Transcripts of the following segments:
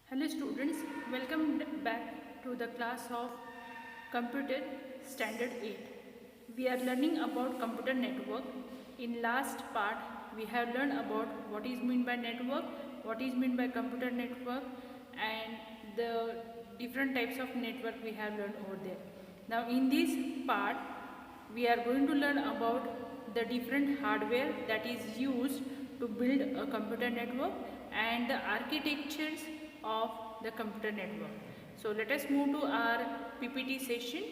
Hello students, welcome back to the class of Computer Standard 8. We are learning about computer network. In last part, we have learned about what is meant by network, what is meant by computer network, and the different types of network we have learned over there. Now in this part, we are going to learn about the different hardware that is used to build a computer network and the architectures of the computer network. So let us move to our PPT session.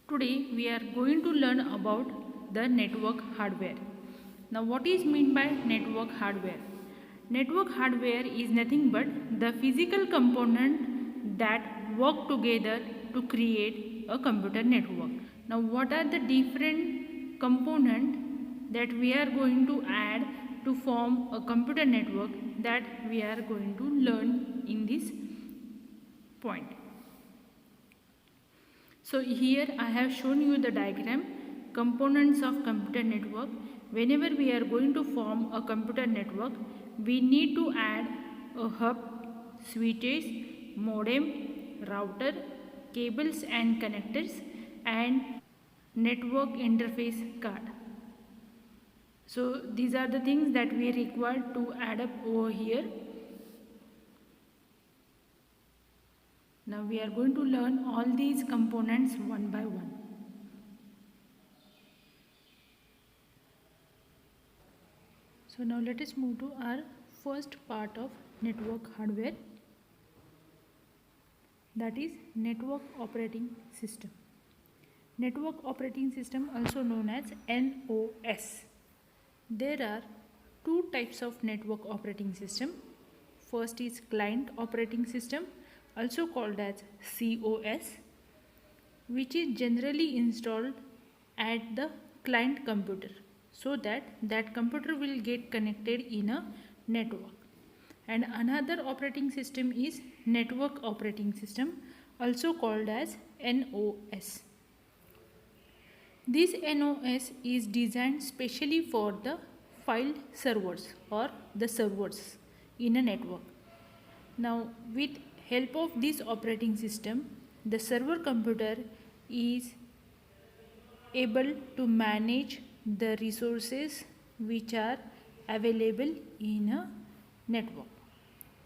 Today we are going to learn about the network hardware. Now what is meant by network hardware? Network hardware is nothing but the physical component that work together to create a computer network. Now what are the different components that we are going to add to form a computer network that we are going to learn in this point. So here I have shown you the diagram components of computer network. Whenever we are going to form a computer network, we need to add a hub, switches, modem, router, cables and connectors, and network interface card. So these are the things that we require to add up over here. Now we are going to learn all these components one by one. So now let us move to our first part of network hardware, that is network operating system. Network operating system, also known as NOS. There are two types of network operating system. First is client operating system, also called as COS, which is generally installed at the client computer so that that computer will get connected in a network. And another operating system is network operating system, also called as NOS. This NOS is designed specially for the file servers or the servers in a network. Now with help of this operating system, the server computer is able to manage the resources which are available in a network.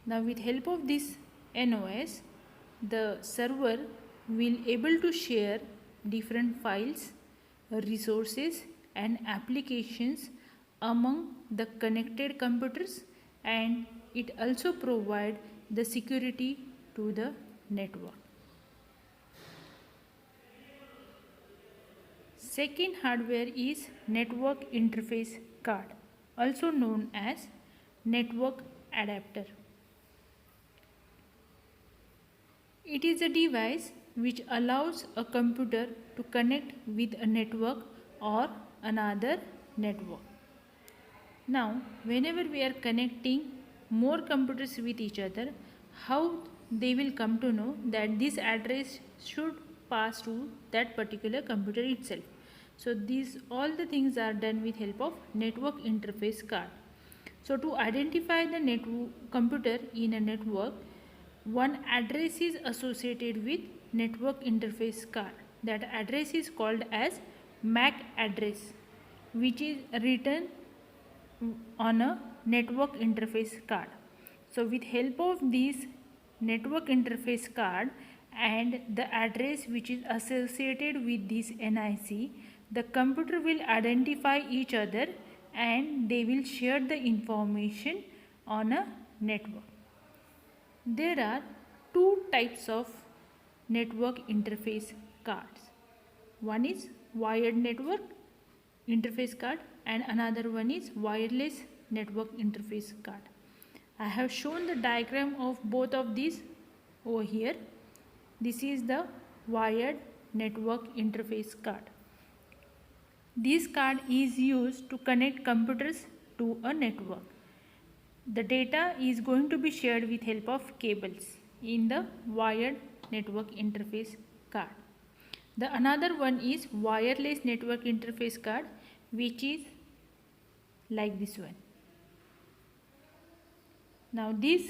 Now with help of this NOS, the server will able to share different files, resources and applications among the connected computers, and it also provide the security to the network. Second hardware is network interface card, also known as network adapter. It is a device which allows a computer to connect with a network or another network. Now, whenever we are connecting more computers with each other, how they will come to know that this address should pass to that particular computer itself. So these all the things are done with help of network interface card. So to identify the computer in a network, one address is associated with network interface card. That address is called as MAC address, which is written on a network interface card. So with help of this network interface card and the address which is associated with this NIC, the computer will identify each other and they will share the information on a network. There are two types of network interface cards. One is wired network interface card and another one is wireless network interface card. I have shown the diagram of both of these over here. This is the wired network interface card. This card is used to connect computers to a network. The data is going to be shared with help of cables in the wired network interface card. The another one is wireless network interface card, which is like this one. Now this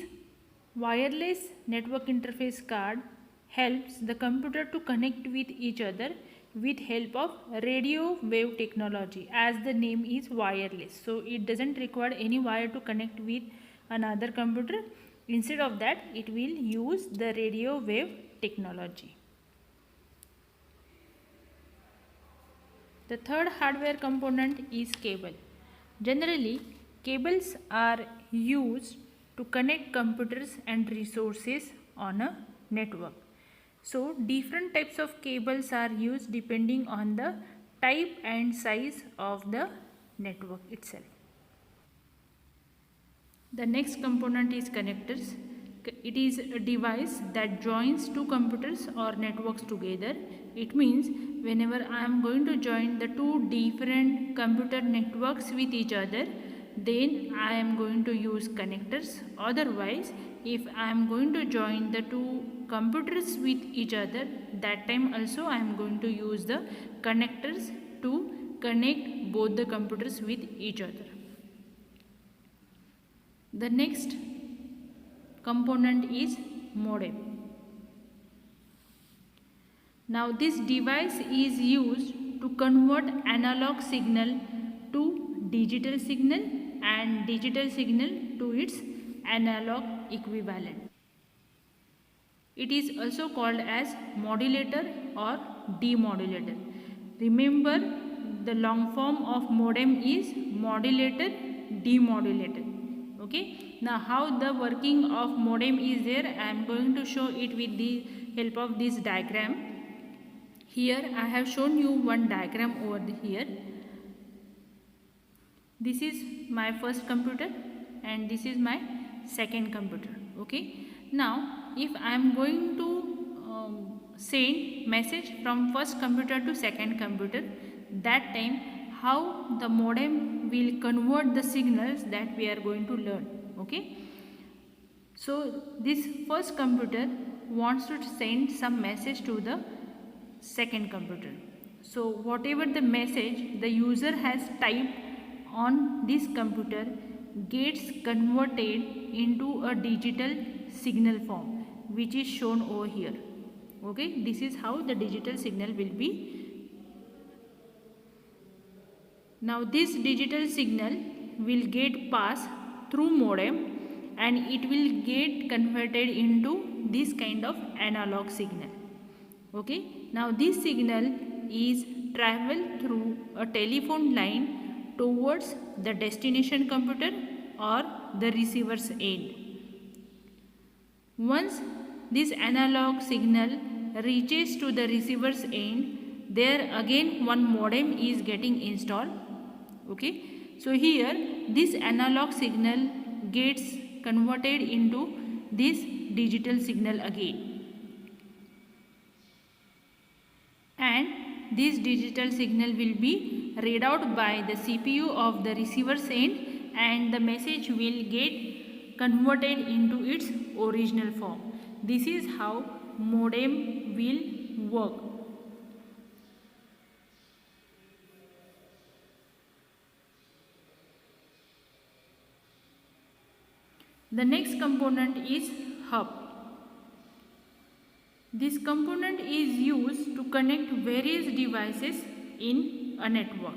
wireless network interface card helps the computer to connect with each other with help of radio wave technology, as the name is wireless. So it doesn't require any wire to connect with another computer. Instead of that, it will use the radio wave technology. The third hardware component is cable. Generally, cables are used to connect computers and resources on a network. So, different types of cables are used depending on the type and size of the network itself. The next component is connectors. It is a device that joins two computers or networks together. It means whenever I am going to join the two different computer networks with each other, then I am going to use connectors. Otherwise, if I am going to join the two computers with each other, that time also I am going to use the connectors to connect both the computers with each other. The next component is modem. Now this device is used to convert analog signal to digital signal and digital signal to its analog equivalent. It is also called as modulator or demodulator. Remember, the long form of modem is modulator, demodulator. Okay, now how the working of modem is there, I am going to show it with the help of this diagram. Here I have shown you one diagram over here. This is my first computer and this is my second computer. Okay, now if I am going to send message from first computer to second computer, that time how the modem will convert the signals, that we are going to learn. Okay, so this first computer wants to send some message to the second computer. So whatever the message the user has typed on this computer gets converted into a digital signal form, which is shown over here. Okay, this is how the digital signal will be. Now this digital signal will get passed through modem and it will get converted into this kind of analog signal. Okay, now this signal is travel through a telephone line towards the destination computer or the receiver's end. Once this analog signal reaches to the receiver's end, there again one modem is getting installed. Okay, so here this analog signal gets converted into this digital signal again, and this digital signal will be read out by the CPU of the receiver's end and the message will get converted into its original form. This is how modem will work. The next component is hub. This component is used to connect various devices in a network.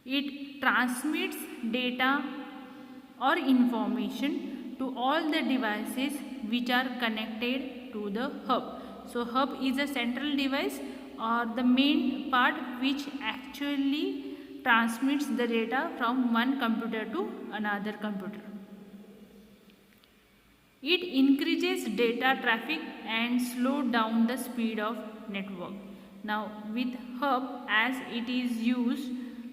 It transmits data or information to all the devices which are connected to the hub. So hub is a central device or the main part which actually transmits the data from one computer to another computer. It increases data traffic and slow down the speed of network. Now with hub, as it is used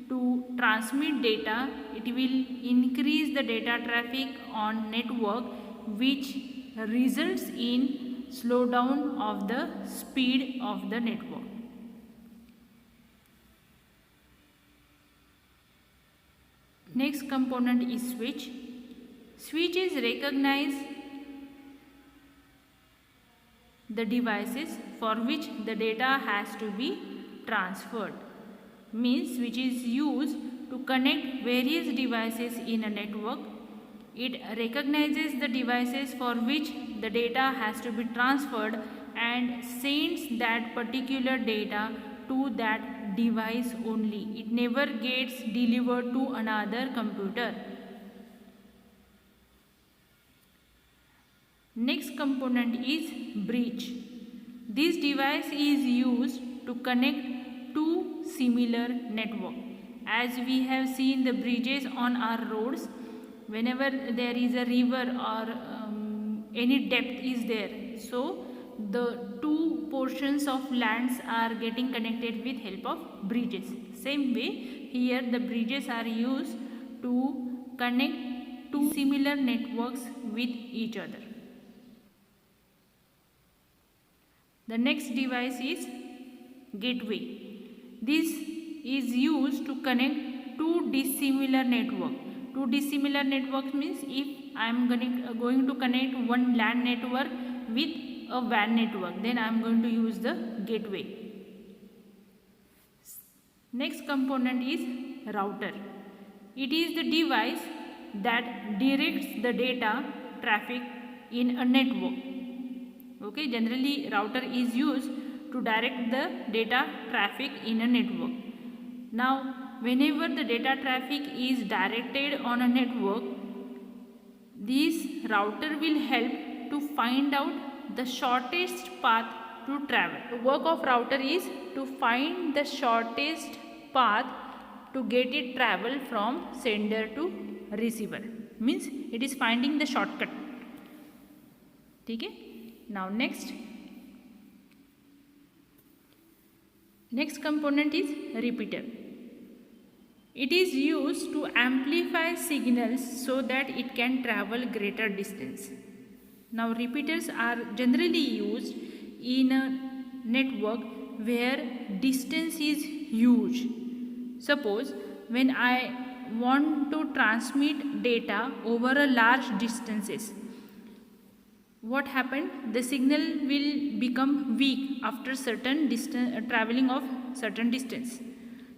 to transmit data, it will increase the data traffic on network, which results in slowdown of the speed of the network. Next component is switch. Switch is recognize the devices for which the data has to be transferred. Means which is used to connect various devices in a network. It recognizes the devices for which the data has to be transferred and sends that particular data to that device only. It never gets delivered to another computer. Next component is bridge. This device is used to connect two similar networks. As we have seen the bridges on our roads, whenever there is a river or any depth is there, so the two portions of lands are getting connected with help of bridges. Same way, here the bridges are used to connect two similar networks with each other. The next device is gateway. This is used to connect two dissimilar networks. Two dissimilar networks means if I am going to connect one LAN network with a WAN network, then I am going to use the gateway. Next component is router. It is the device that directs the data traffic in a network. Okay, generally router is used to direct the data traffic in a network. Now, whenever the data traffic is directed on a network, this router will help to find out the shortest path to travel. The work of router is to find the shortest path to get it travel from sender to receiver. Means it is finding the shortcut. Okay? Now next component is repeater. It is used to amplify signals so that it can travel greater distance. Now repeaters are generally used in a network where distance is huge. Suppose when I want to transmit data over a large distances, what happened? The signal will become weak after certain distance, traveling of certain distance.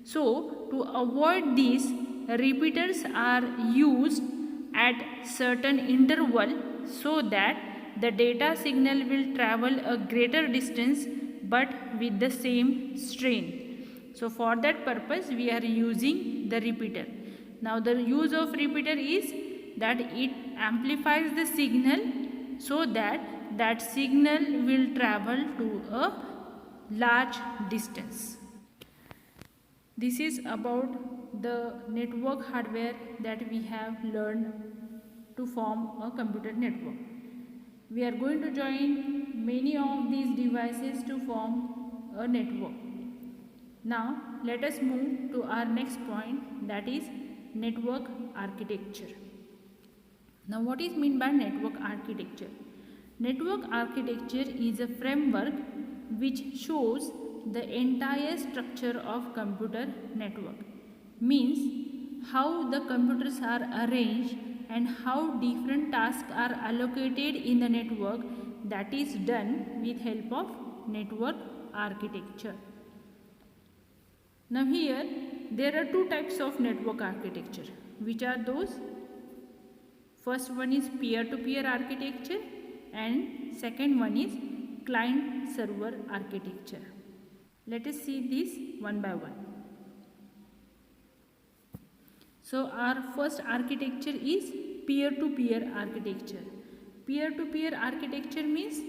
So to avoid this, repeaters are used at certain interval so that the data signal will travel a greater distance but with the same strength. So for that purpose we are using the repeater. Now the use of repeater is that it amplifies the signal so that that signal will travel to a large distance. This is about the network hardware that we have learned to form a computer network. We are going to join many of these devices to form a network. Now let us move to our next point, that is network architecture. Now what is meant by network architecture? Network architecture is a framework which shows the entire structure of computer network. Means how the computers are arranged and how different tasks are allocated in the network, that is done with help of network architecture. Now here there are two types of network architecture. Which are those? First one is peer-to-peer architecture and second one is client-server architecture. Let us see this one by one. So our first architecture is peer-to-peer architecture. Peer-to-peer architecture means,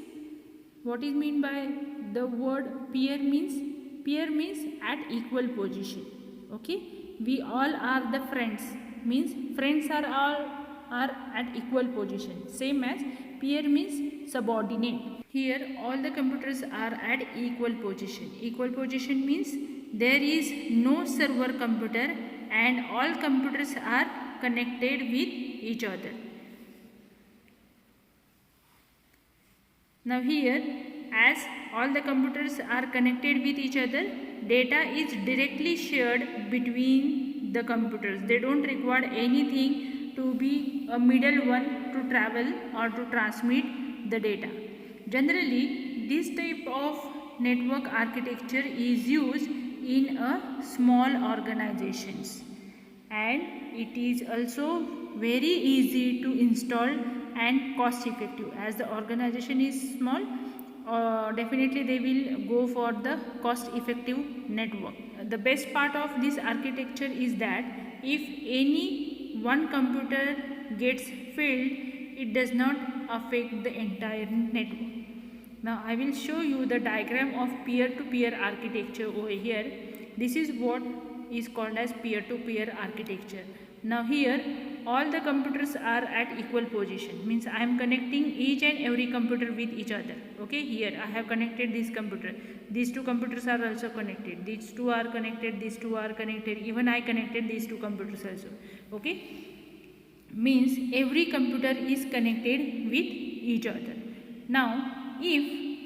what is meant by the word peer means? Peer means at equal position. Okay, we all are the friends, means friends are all are at equal position. Same as peer means subordinate. Here all the computers are at equal position. Equal position means there is no server computer and all computers are connected with each other. Now here, as all the computers are connected with each other, data is directly shared between the computers. They don't require anything to be a middle one to travel or to transmit the data. Generally, this type of network architecture is used in a small organizations, and it is also very easy to install and cost effective. As the organization is small, definitely they will go for the cost effective network. The best part of this architecture is that if any one computer gets failed, it does not affect the entire network. Now I will show you the diagram of peer-to-peer architecture over here. This is what is called as peer-to-peer architecture. Now here all the computers are at equal position, means I am connecting each and every computer with each other. Okay, here I have connected this computer, these two computers are also connected, these two are connected, these two are connected, even I connected these two computers also. Okay, means every computer is connected with each other. Now if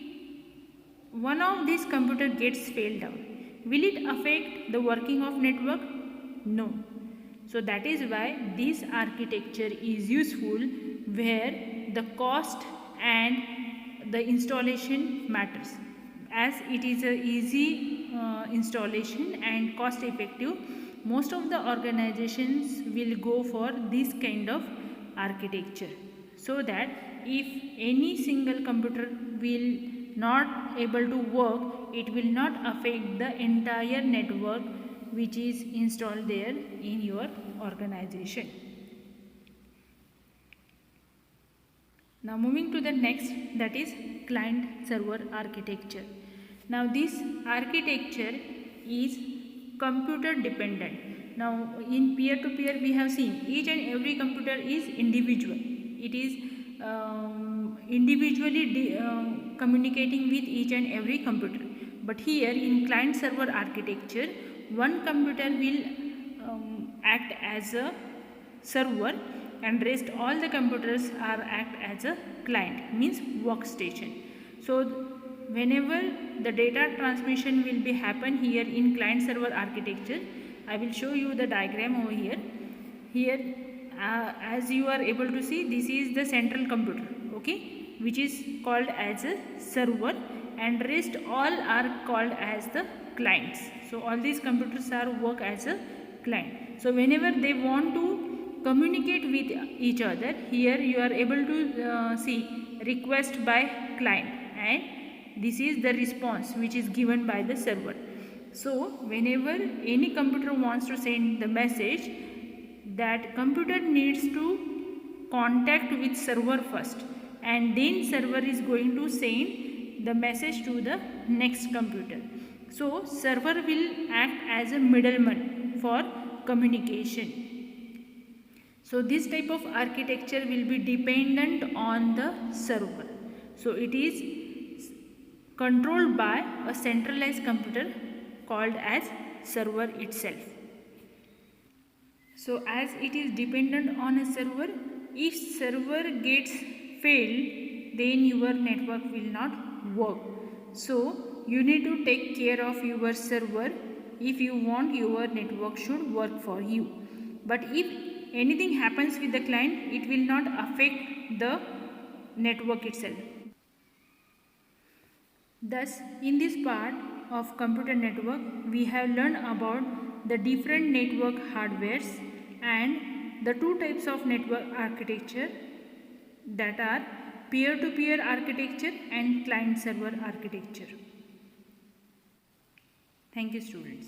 one of these computer gets failed down, will it affect the working of network? No. So that is why this architecture is useful, where the cost and the installation matters. As it is a easy installation and cost effective, most of the organizations will go for this kind of architecture, so that if any single computer will not able to work, it will not affect the entire network which is installed there in your organization. Now moving to the next, that is client server architecture. Now this architecture is computer dependent. Now in peer-to-peer we have seen each and every computer is individual. It is individually communicating with each and every computer. But here in client server architecture, one computer will act as a server and rest all the computers are act as a client, means workstation. So whenever the data transmission will be happen here in client server architecture, I will show you the diagram over here. Here as you are able to see, this is the central computer, okay, which is called as a server, and rest all are called as the clients. So all these computers are work as a client. So whenever they want to communicate with each other, here you are able to see request by client, and this is the response which is given by the server. So whenever any computer wants to send the message, that computer needs to contact with server first, and then server is going to send the message to the next computer. So server will act as a middleman for communication. So this type of architecture will be dependent on the server. So it is controlled by a centralized computer called as server itself. So as it is dependent on a server, if server gets failed, then your network will not work. So you need to take care of your server if you want your network should work for you. But if anything happens with the client, it will not affect the network itself. Thus, in this part of computer network, we have learned about the different network hardwares and the two types of network architecture, that are peer-to-peer architecture and client-server architecture. Thank you, students.